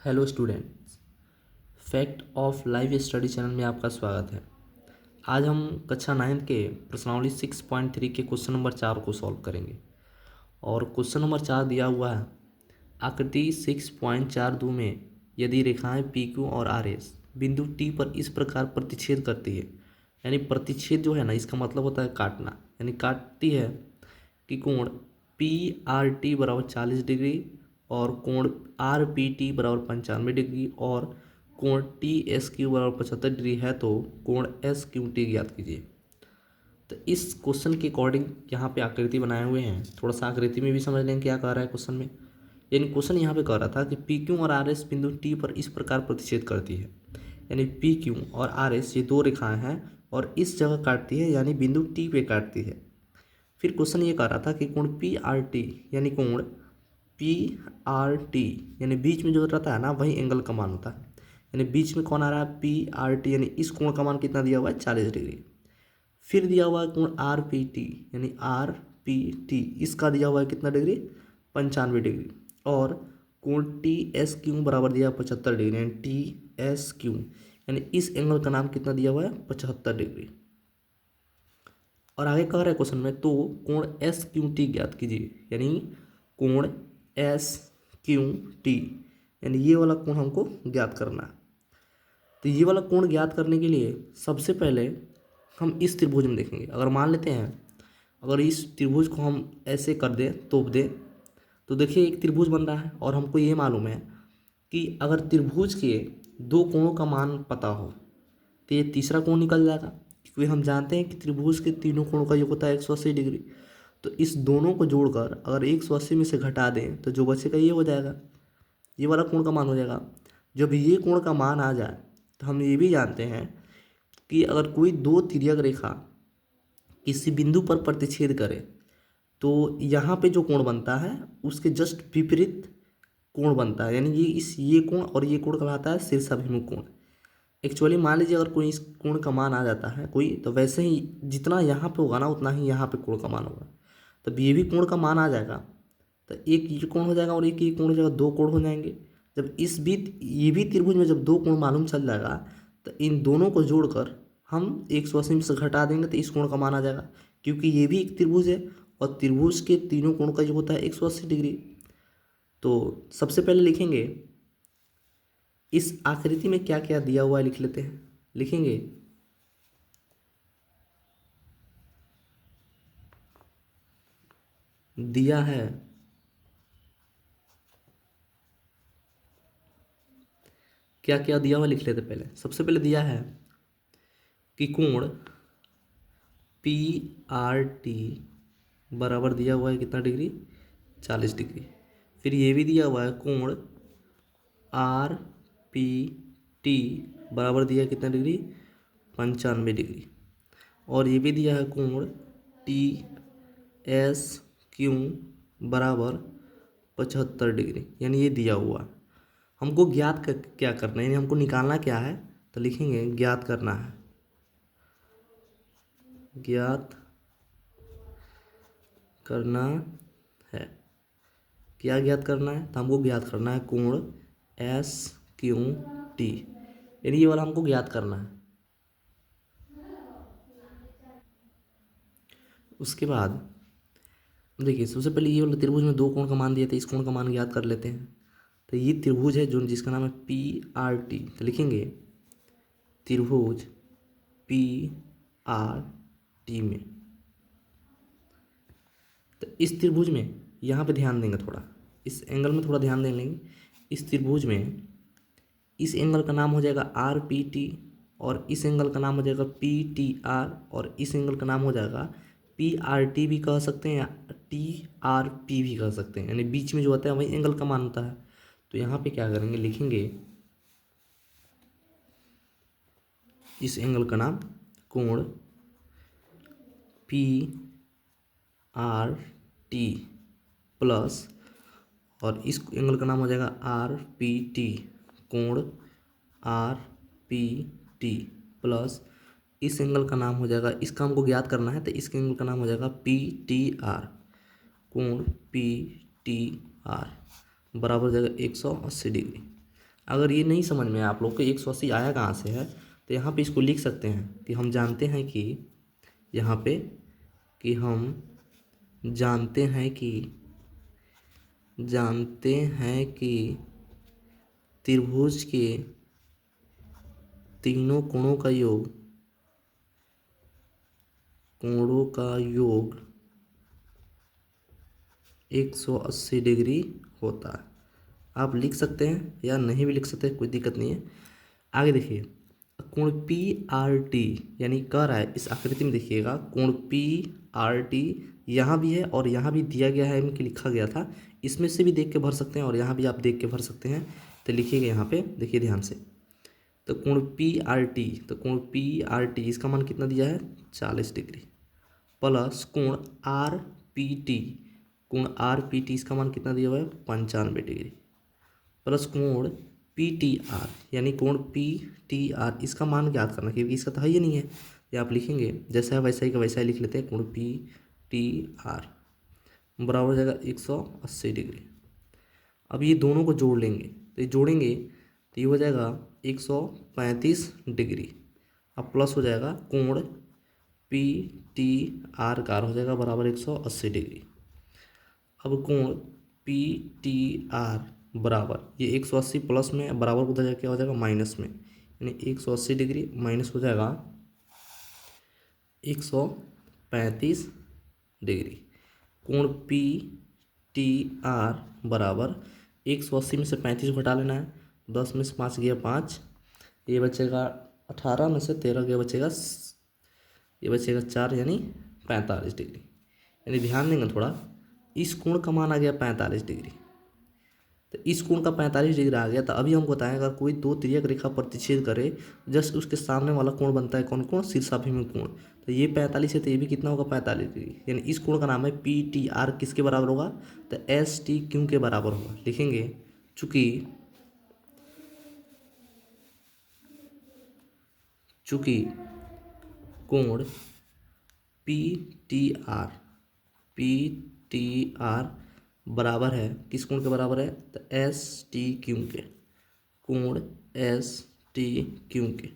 Hello students, fact of life study channel में आपका स्वागत है। आज हम कक्षा 9 के प्रश्नावली 6.3 के क्वेश्चन नंबर 4 को सॉल्व करेंगे। और क्वेश्चन नंबर 4 दिया हुआ है, आकृति 6.42 में यदि रेखाएं पी क्यू और आर एस बिंदु टी पर इस प्रकार प्रतिच्छेद करती है, यानी प्रतिच्छेद जो है ना, इसका मतलब होता है काटना, यानी काटती है कि कोण पी आर टी बराबर 40 डिग्री और कोण आर पी टी बराबर 95 डिग्री और कोण टी एस क्यू बराबर 75 डिग्री है, तो कोण एस क्यू टी ज्ञात कीजिए। तो इस क्वेश्चन के अकॉर्डिंग यहाँ पे आकृति बनाए हुए हैं। थोड़ा सा आकृति में भी समझ लें क्या कह रहा है क्वेश्चन में। यानी क्वेश्चन यहाँ पे कह रहा था कि पी क्यू और आर एस बिंदु टी पर इस प्रकार प्रतिच्छेद करती है, यानी पी क्यू और आर एस ये दो रेखाएं हैं और इस जगह काटती है, यानी बिंदु टी पे काटती है। फिर क्वेश्चन ये कह रहा था कि कोण पी आर टी, यानी कोण पी आर टी, यानी बीच में जो रहता है ना, वही एंगल का मान होता है। यानी बीच में कौन आ रहा है, पी आर टी, यानी इस कोण का मान कितना दिया हुआ है, 40 डिग्री। फिर दिया हुआ है कोण आर पी टी, यानी आर पी टी, इसका दिया हुआ है कितना डिग्री, 95 डिग्री। और कोण टी एस क्यू बराबर दिया 75 डिग्री, यानी टी एस क्यू, यानी इस एंगल का नाम कितना दिया हुआ है, 75 डिग्री। और आगे कह रहा है क्वेश्चन में, तो कोण एस क्यू टी ज्ञात कीजिए, यानी कोण एस क्यू टी, यानी ये वाला कोण हमको ज्ञात करना है। तो ये वाला कोण ज्ञात करने के लिए सबसे पहले हम इस त्रिभुज में देखेंगे। अगर मान लेते हैं, अगर इस त्रिभुज को हम ऐसे कर दें, तोप दें, तो देखिए एक त्रिभुज बन रहा है और हमको ये मालूम है कि अगर त्रिभुज के दो कोणों का मान पता हो तो ये तीसरा कोण निकल जाएगा, क्योंकि हम जानते हैं कि त्रिभुज के तीनों कोणों का योग होता है 180 डिग्री। तो इस दोनों को जोड़कर अगर 180 में से घटा दें तो जो बचेगा ये हो जाएगा, ये वाला कोण का मान हो जाएगा। जब ये कोण का मान आ जाए तो हम ये भी जानते हैं कि अगर कोई दो तिर्यक रेखा किसी बिंदु पर प्रतिच्छेद करे तो यहाँ पे जो कोण बनता है उसके जस्ट विपरीत कोण बनता है, यानी ये कोण और ये कोण कहलाता है शीर्षाभिमुख कोण। एक्चुअली मान लीजिए अगर कोई इस कोण का मान आ जाता है कोई, तो वैसे ही जितना यहाँ पे होगा ना उतना ही यहाँ पे कोण का मान होगा। तब ये भी कोण का मान आ जाएगा तो एक ये कोण हो जाएगा और एक ये कोण हो जाएगा, दो कोण हो जाएंगे। जब इस बीच ये भी त्रिभुज में जब दो कोण मालूम चल जाएगा तो इन दोनों को जोड़कर हम 180 में से घटा देंगे तो इस कोण का मान आ जाएगा, क्योंकि ये भी एक त्रिभुज है और त्रिभुज के तीनों कोण का जो होता है 180 डिग्री। तो सबसे पहले लिखेंगे इस आकृति में क्या क्या दिया हुआ है, लिख लेते हैं। लिखेंगे दिया है क्या क्या दिया हुआ, लिख लेते पहले। सबसे पहले दिया है कि कोण पी आर टी बराबर दिया हुआ है कितना डिग्री, 40 डिग्री। फिर ये भी दिया हुआ है कोण आर पी टी बराबर दिया है कितना डिग्री, 95 डिग्री। और ये भी दिया है कोण टी एस क्यू बराबर 75 डिग्री, यानी ये दिया हुआ। हमको क्या करना है, यानी हमको निकालना क्या है, तो लिखेंगे ज्ञात करना है। ज्ञात करना है, क्या ज्ञात करना है, तो हमको ज्ञात करना है कोण एस क्यू टी, यानी ये वाला हमको ज्ञात करना है। उसके बाद देखिए सबसे पहले ये वाला त्रिभुज में दो कोण का मान दिया था, इस कोण का मान ज्ञात कर लेते हैं। तो ये त्रिभुज है जो जिसका नाम है पी आर टी, तो लिखेंगे त्रिभुज पी आर टी में। तो इस त्रिभुज में यहाँ पे ध्यान देंगे, थोड़ा इस एंगल में थोड़ा ध्यान दे लेंगे। इस त्रिभुज में इस एंगल का नाम हो जाएगा आर पी टी और इस एंगल का नाम हो जाएगा पी टी आर और इस एंगल का नाम हो जाएगा पी आर टी भी कह सकते हैं या टी आर पी भी कह सकते हैं, यानी बीच में जो होता है वही एंगल का मान होता है। तो यहाँ पे क्या करेंगे, लिखेंगे इस एंगल का नाम कोण पी आर टी प्लस, और इस एंगल का नाम हो जाएगा आर पी टी, कोण आर पी टी प्लस इस एंगल का नाम हो जाएगा, इसका हमको ज्ञात करना है तो इस एंगल का नाम हो जाएगा पी टी आर, कोण पी टी आर बराबर हो जाएगा 180 डिग्री। अगर ये नहीं समझ में आया आप लोग को 180 आया कहाँ से है, तो यहाँ पे इसको लिख सकते हैं कि हम जानते हैं कि यहाँ पे कि हम जानते हैं कि त्रिभुज के तीनों कोणों का योग 180 डिग्री होता है। आप लिख सकते हैं या नहीं भी लिख सकते, कोई दिक्कत नहीं है। आगे देखिए, कोण पी आर टी यानी कह रहा है, इस आकृति में देखिएगा कोण पी आर टी यहाँ भी है और यहाँ भी दिया गया है कि लिखा गया था, इसमें से भी देख के भर सकते हैं और यहाँ भी आप देख के भर सकते हैं। तो लिखिएगा यहाँ पे, देखिए ध्यान से। तो कोण पी आर टी, तो कोण पी आर टी इसका मान कितना दिया है 40 डिग्री, प्लस कोण आर पी टी, कोण आर पी टी इसका मान कितना दिया हुआ है 95 डिग्री, प्लस कोण पी टी आर यानी कोण पी टी आर इसका मान ज्ञात करना, क्योंकि इसका तो है ही नहीं है। ये आप लिखेंगे जैसा है वैसा ही का वैसा ही लिख लेते हैं। कोण पी टी आर बराबर हो जाएगा 180 डिग्री। अब ये दोनों को जोड़ लेंगे, तो ये जोड़ेंगे तो ये हो जाएगा 135 डिग्री। अब प्लस हो जाएगा कोण पी टी आर का हो जाएगा बराबर 180 डिग्री। अब कोण पी टी आर बराबर ये 180 प्लस में बराबर उधर जाके क्या हो जाएगा माइनस में, यानी 180 डिग्री माइनस हो जाएगा 135 डिग्री। कोण पी टी आर बराबर 180 में से 35 घटा लेना है, 10 में से 5 गया 5, ये बचेगा 18 में से 13 गया बचेगा, ये बचेगा 4 यानी 45 डिग्री। यानी ध्यान देंगे थोड़ा, इस कोण का मान आ गया 45 डिग्री, तो इस कोण का 45 डिग्री आ गया। तो अभी हमको बताएं, अगर कोई दो तिर्यक रेखा प्रतिच्छेद करे, जस्ट उसके सामने वाला कोण बनता है कौन कोण, शीर्षाभिमुख कोण। तो ये 45 है तो ये भी कितना होगा 45 डिग्री, यानी इस कोण का नाम है पी टी आर, किसके बराबर होगा तो एस टी क्यू के बराबर होगा। लिखेंगे चूंकि कोण पी टी आर बराबर है किस कोण के बराबर है तो एस टी क्यू के, कोण एस टी क्यू के।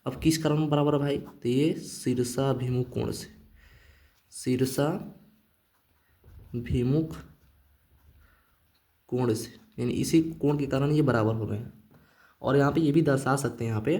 अब किस कारण में बराबर है भाई, तो ये शीर्षाभिमुख कोण से यानी इसी कोण के कारण ये बराबर हो रहे हैं। और यहाँ पे ये भी दर्शा सकते हैं यहाँ पे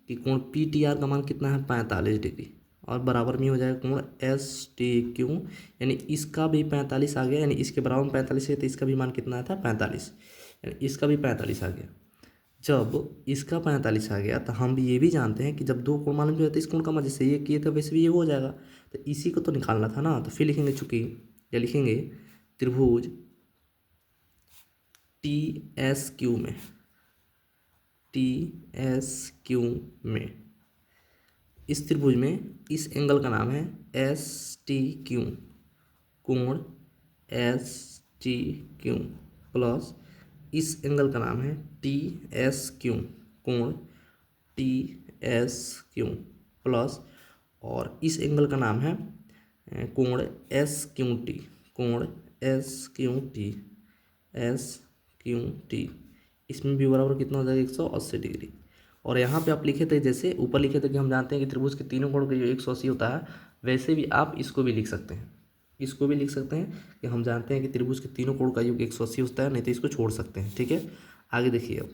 कि कोण पी टी आर का मान कितना है 45 डिग्री, और बराबर में हो जाएगा कोण एस टी क्यू, यानी इसका भी 45 आ गया, यानी इसके बराबर में 45 है तो इसका भी मान कितना आया था 45, यानी इसका भी 45 आ गया। जब इसका 45 आ गया तो हम भी ये भी जानते हैं कि जब दो कोण मालूम हो जाता है इस कोण का मान जैसे ये किए थे वैसे भी ये हो जाएगा, तो इसी को तो निकालना था ना। तो फिर लिखेंगे चूंकि या लिखेंगे त्रिभुज टी एस क्यू में इस त्रिभुज में इस एंगल का नाम है एस टी क्यू, कोण एस टी क्यू, प्लस इस एंगल का नाम है टी एस क्यू, कोण टी एस क्यू, प्लस और इस एंगल का नाम है कोण एस क्यू टी, कोण एस क्यू टी, इसमें भी बराबर कितना हो जाएगा 180 डिग्री। और यहाँ पे आप लिखे थे, जैसे ऊपर लिखे थे कि हम जानते हैं कि त्रिभुज के तीनों कोण का जो 180 होता है, वैसे भी आप इसको भी लिख सकते हैं, कि हम जानते हैं कि त्रिभुज के तीनों कोण का योग 180 होता है, नहीं तो इसको छोड़ सकते हैं। ठीक है, आगे देखिए, अब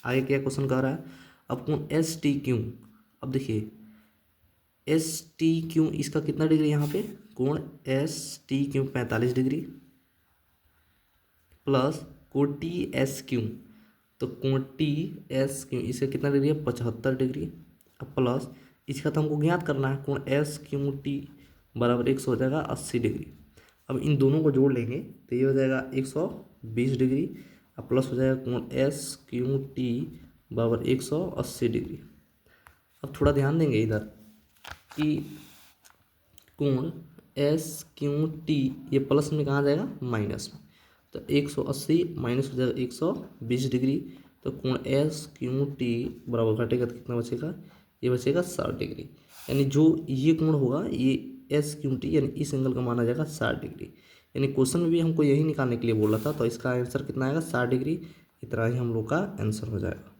आगे क्या क्वेश्चन कह रहा है। अब कोण एस टी क्यू, अब देखिए एस टी क्यू इसका कितना डिग्री यहाँ पे, कोण S T Q 45 degree, plus कोण टी एस क्यू, तो कोण टी एस क्यू इसका कितना डिग्री है 75 डिग्री। अब प्लस इसका तो हमको ज्ञात करना है, कोण एस क्यू टी बराबर 100 हो जाएगा 80 डिग्री। अब इन दोनों को जोड़ लेंगे तो ये हो जाएगा 120 डिग्री, अब प्लस हो जाएगा कोण एस क्यू टी बराबर 180 डिग्री। अब थोड़ा ध्यान देंगे इधर कि कोण एस क्यू टी ये प्लस में कहाँ जाएगा माइनस में, तो 180 माइनस हो जाएगा 120 डिग्री, तो कोण एस क्यू टी बराबर घटेगा तो कितना बचेगा, ये बचेगा 60 डिग्री। यानी जो ये कोण होगा ये एस क्यू टी यानी इस एंगल का माना जाएगा 60 डिग्री। यानी क्वेश्चन में भी हमको यही निकालने के लिए बोला था, तो इसका आंसर कितना आएगा 60 डिग्री, इतना ही हम लोग का आंसर हो जाएगा।